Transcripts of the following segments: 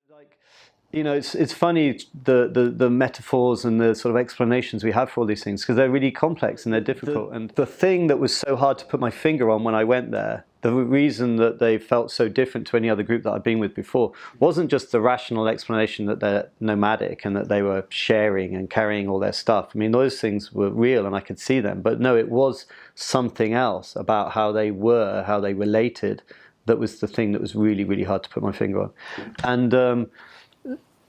Like, it's funny the metaphors and the sort of explanations we have for all these things because they're really complex and they're difficult. And the thing that was so hard to put my finger on when I went there, the reason that they felt so different to any other group that I'd been with before, wasn't just the rational explanation that they're nomadic and that they were sharing and carrying all their stuff. I mean, those things were real and I could see them. But no, it was something else about how they were, how they related. That was the thing that was really, really hard to put my finger on. And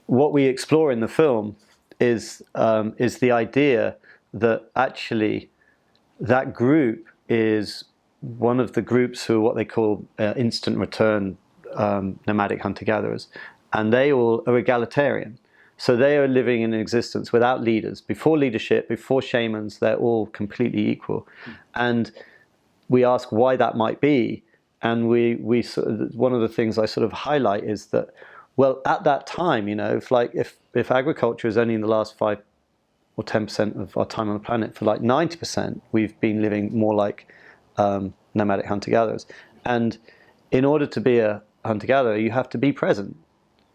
what we explore in the film is the idea that actually that group is one of the groups who are what they call instant return nomadic hunter-gatherers, and they all are egalitarian. So they are living in existence without leaders. Before leadership, before shamans, they're all completely equal. And we ask why that might be. And we sort of, one of the things I sort of highlight is that, well, at that time, if agriculture is only in the last 5 or 10% of our time on the planet, for like 90%, we've been living more like nomadic hunter-gatherers. And in order to be a hunter-gatherer, you have to be present.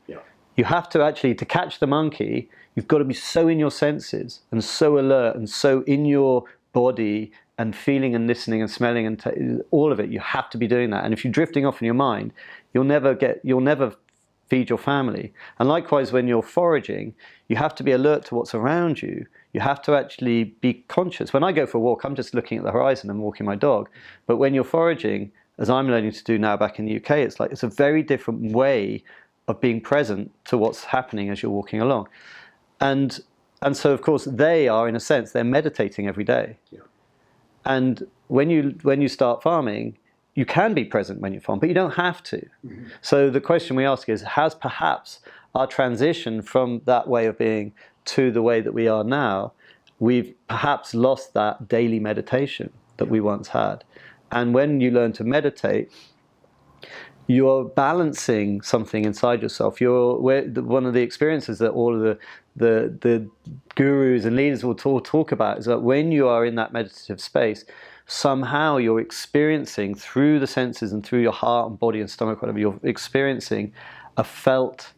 Yeah. You have to actually, to catch the monkey, you've got to be so in your senses and so alert and so in your body and feeling and listening and smelling and all of it. You have to be doing that. And if you're drifting off in your mind, you'll never feed your family. And likewise, when you're foraging, you have to be alert to what's around you. You have to actually be conscious. When I go for a walk, I'm just looking at the horizon and walking my dog. But when you're foraging, as I'm learning to do now back in the UK, it's a very different way of being present to what's happening as you're walking along. And so, of course, they are, in a sense, they're meditating every day. Yeah. And when you start farming, you can be present when you farm, but you don't have to. Mm-hmm. So the question we ask is, has perhaps our transition from that way of being to the way that we are now, we've perhaps lost that daily meditation that we once had. And when you learn to meditate, you're balancing something inside yourself. One of the experiences that all of the gurus and leaders will talk about is that when you are in that meditative space, somehow you're experiencing through the senses and through your heart and body and stomach, whatever, you're experiencing a felt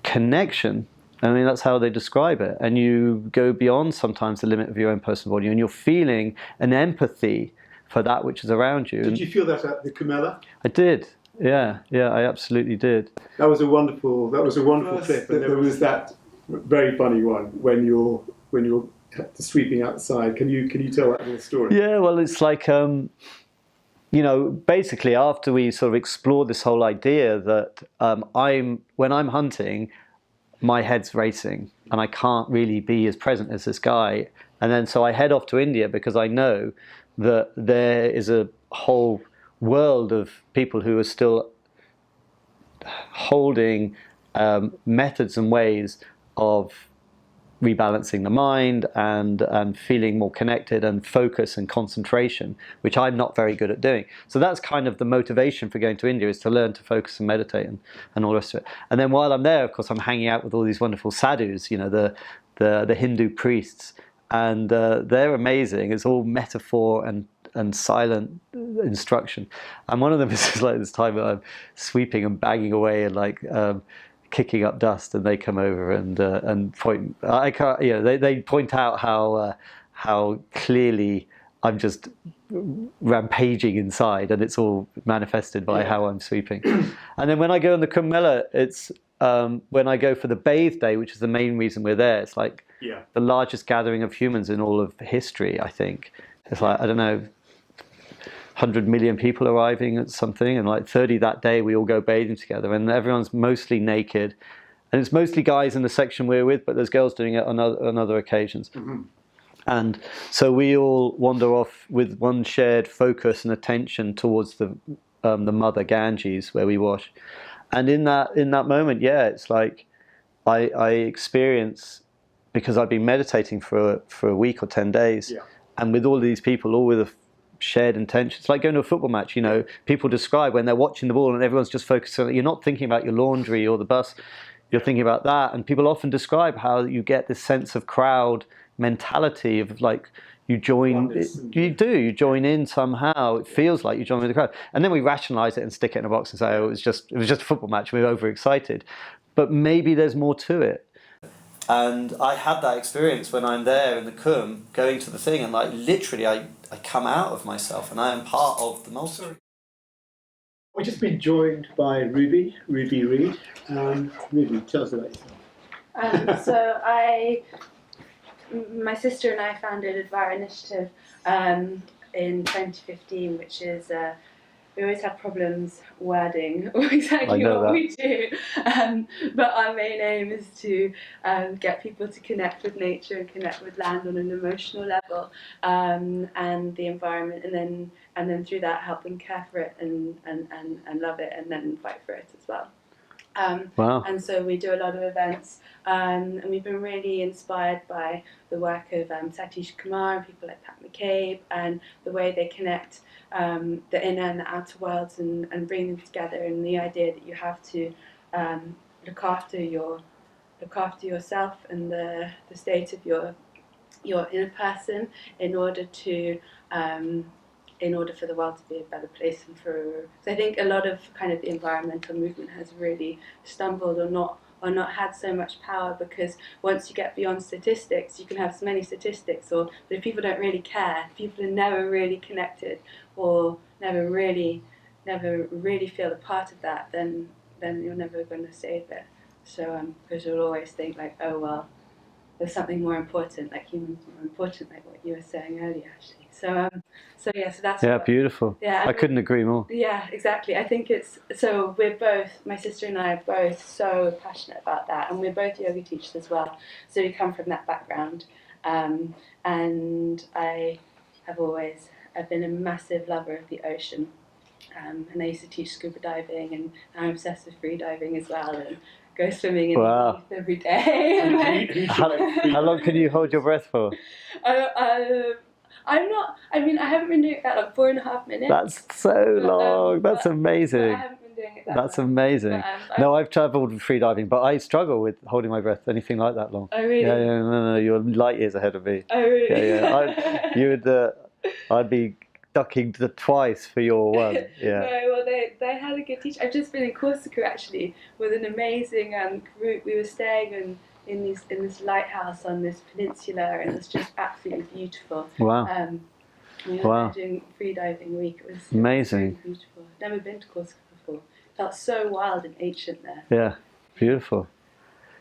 connection. I mean, that's how they describe it. And you go beyond sometimes the limit of your own personal body, and you're feeling an empathy for that which is around you. Did you feel that at the Kumbh? I did. Yeah, I absolutely did. That was a wonderful clip, and there was that very funny one when you're sweeping outside. Can you tell that little story? Yeah, well, it's like basically after we sort of explored this whole idea that when I'm hunting, my head's racing and I can't really be as present as this guy, and then so I head off to India because I know that there is a whole world of people who are still holding methods and ways of rebalancing the mind and feeling more connected and focus and concentration, which I'm not very good at doing. So that's kind of the motivation for going to India, is to learn to focus and meditate and all the rest of it. And then while I'm there, of course, I'm hanging out with all these wonderful sadhus, the Hindu priests, and they're amazing. It's all metaphor and silent instruction. And one of them is like this time that I'm sweeping and banging away and kicking up dust, and they come over and point. I can't, they point out how clearly I'm just rampaging inside, and it's all manifested by how I'm sweeping. And then when I go on the Kumbh Mela, it's when I go for the bathe day, which is the main reason we're there. It's like the largest gathering of humans in all of history, I think. It's like, I don't know, 100 million people arriving at something, and like 30 that day we all go bathing together, and everyone's mostly naked, and it's mostly guys in the section we're with, but there's girls doing it on other occasions. Mm-hmm. And so we all wander off with one shared focus and attention towards the mother Ganges where we wash. And in that moment, it's like I experience, because I've been meditating for a week or 10 days, and with all these people, all with a shared intention. It's like going to a football match. People describe when they're watching the ball and everyone's just focused on it. You're not thinking about your laundry or the bus. You're thinking about that. And people often describe how you get this sense of crowd mentality of like, you join. Oneness and- You join in somehow. It feels like you join with the crowd, and then we rationalise it and stick it in a box and say, "Oh, it was just a football match. We were overexcited," but maybe there's more to it. And I had that experience when I'm there in the Kumbh, going to the thing, and like literally, I come out of myself, and I am part of the multitude. We've just been joined by Ruby Reed. Ruby, tell us about yourself. My sister and I founded Advire Initiative in 2015, which is we always have problems wording exactly what we do, but our main aim is to get people to connect with nature and connect with land on an emotional level, and the environment, and then through that help them care for it and love it, and then fight for it as well. Wow. And so we do a lot of events, and we've been really inspired by the work of Satish Kumar and people like Pat McCabe, and the way they connect the inner and the outer worlds and bring them together, and the idea that you have to look after yourself and the state of your inner person in order for the world to be a better place, and so I think a lot of kind of the environmental movement has really stumbled or not had so much power, because once you get beyond statistics, you can have so many statistics, but if people don't really care, if people are never really connected or never really feel a part of that, then you're never going to save it. So because you'll always think like, oh well, there's something more important, like humans more important, like what you were saying earlier, actually. So that's Beautiful. Yeah, I couldn't agree more. Yeah, exactly. I think we're both, my sister and I are both so passionate about that, and we're both yoga teachers as well. So we come from that background, and I've been a massive lover of the ocean, and I used to teach scuba diving, and I'm obsessed with free diving as well, and go swimming in the heath every day. How long can you hold your breath for? I haven't been doing it that long, 4.5 minutes. That's so long. That's amazing. I haven't been doing it that long. That's amazing. No, I've travelled with free diving, but I struggle with holding my breath anything like that long. Oh really? Yeah, no, you're light years ahead of me. Oh really? Yeah. I'd be ducking twice for your one. Yeah. No, well they had a good teacher. I've just been in Corsica actually with an amazing group. We were staying in this lighthouse on this peninsula, and it was just absolutely beautiful. Wow. We were doing free diving week. It was amazing. Really beautiful. I've never been to Corsica before. It felt so wild and ancient there. Yeah, beautiful.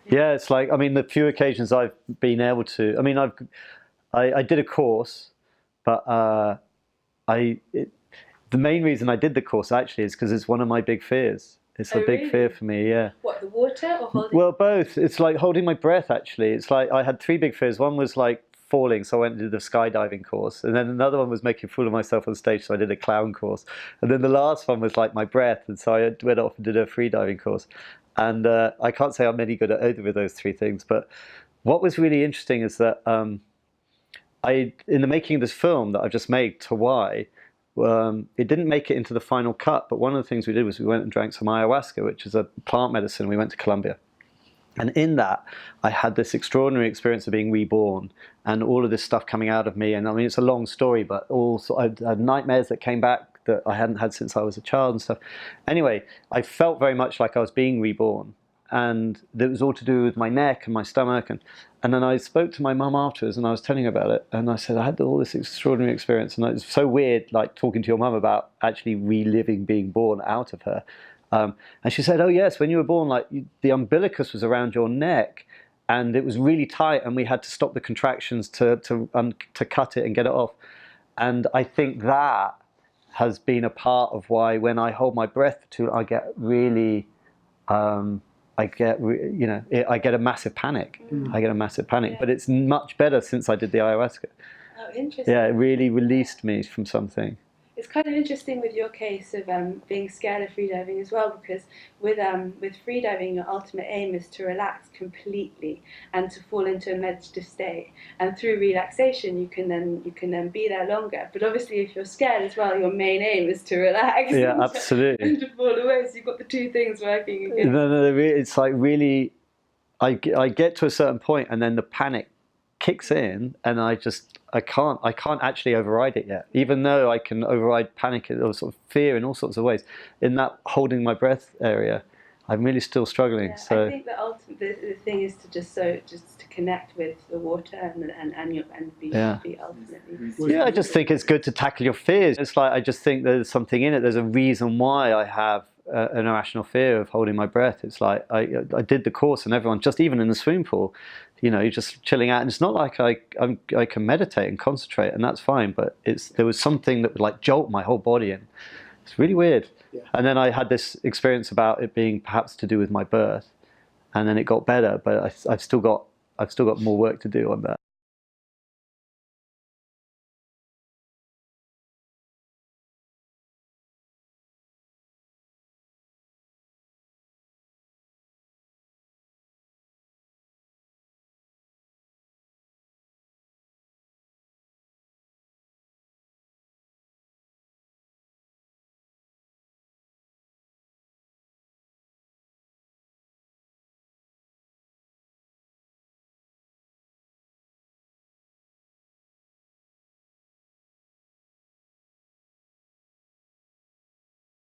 Yeah, it's like, I mean, the few occasions I've been able to, I mean, I did a course, but the main reason I did the course actually is because it's one of my big fears. It's a big fear for me, yeah. What, the water or holding? Well, both. It's like holding my breath, actually. It's like I had 3 big fears. One was like falling, so I went and did the skydiving course. And then another one was making a fool of myself on stage, so I did a clown course. And then the last one was like my breath, and so I went off and did a free diving course. And I can't say I'm any good at either of those 3 things, but what was really interesting is that in the making of this film that I've just made, Hawaii, it didn't make it into the final cut, but one of the things we did was we went and drank some ayahuasca, which is a plant medicine. We went to Colombia. And in that, I had this extraordinary experience of being reborn and all of this stuff coming out of me. And I mean, it's a long story, but also I had nightmares that came back that I hadn't had since I was a child and stuff. Anyway, I felt very much like I was being reborn. And it was all to do with my neck and my stomach. And then I spoke to my mum afterwards, and I was telling her about it. And I said, I had all this extraordinary experience. And it was so weird, like talking to your mum about actually reliving being born out of her. And she said, oh yes, when you were born, like the umbilicus was around your neck, and it was really tight, and we had to stop the contractions to cut it and get it off. And I think that has been a part of why when I hold my breath for too long, I get really... I get a massive panic. I get a massive panic, but it's much better since I did the ayahuasca. Oh, interesting. Yeah, it really released me from something. It's kind of interesting with your case of being scared of freediving as well, because with freediving, your ultimate aim is to relax completely and to fall into a meditative state. And through relaxation, you can then be there longer. But obviously, if you're scared as well, your main aim is to relax. Yeah, absolutely. And to fall away. So you've got the 2 things working again. No, it's like really, I get to a certain point, and then the panic kicks in, and I can't actually override it yet, even though I can override panic or sort of fear in all sorts of ways. In that holding my breath area, I'm really still struggling. Yeah, So I think the thing is to just to connect with the water and be ultimately. yeah, I just think it's good to tackle your fears. It's like I just think there's something in it. There's a reason why I have an irrational fear of holding my breath. It's like I did the course, and everyone, just even in the swimming pool, you know, you're just chilling out, and it's not like I can meditate and concentrate, and that's fine. But there was something that would like jolt my whole body in. It's really weird. Yeah. And then I had this experience about it being perhaps to do with my birth, and then it got better, but I've still got more work to do on that.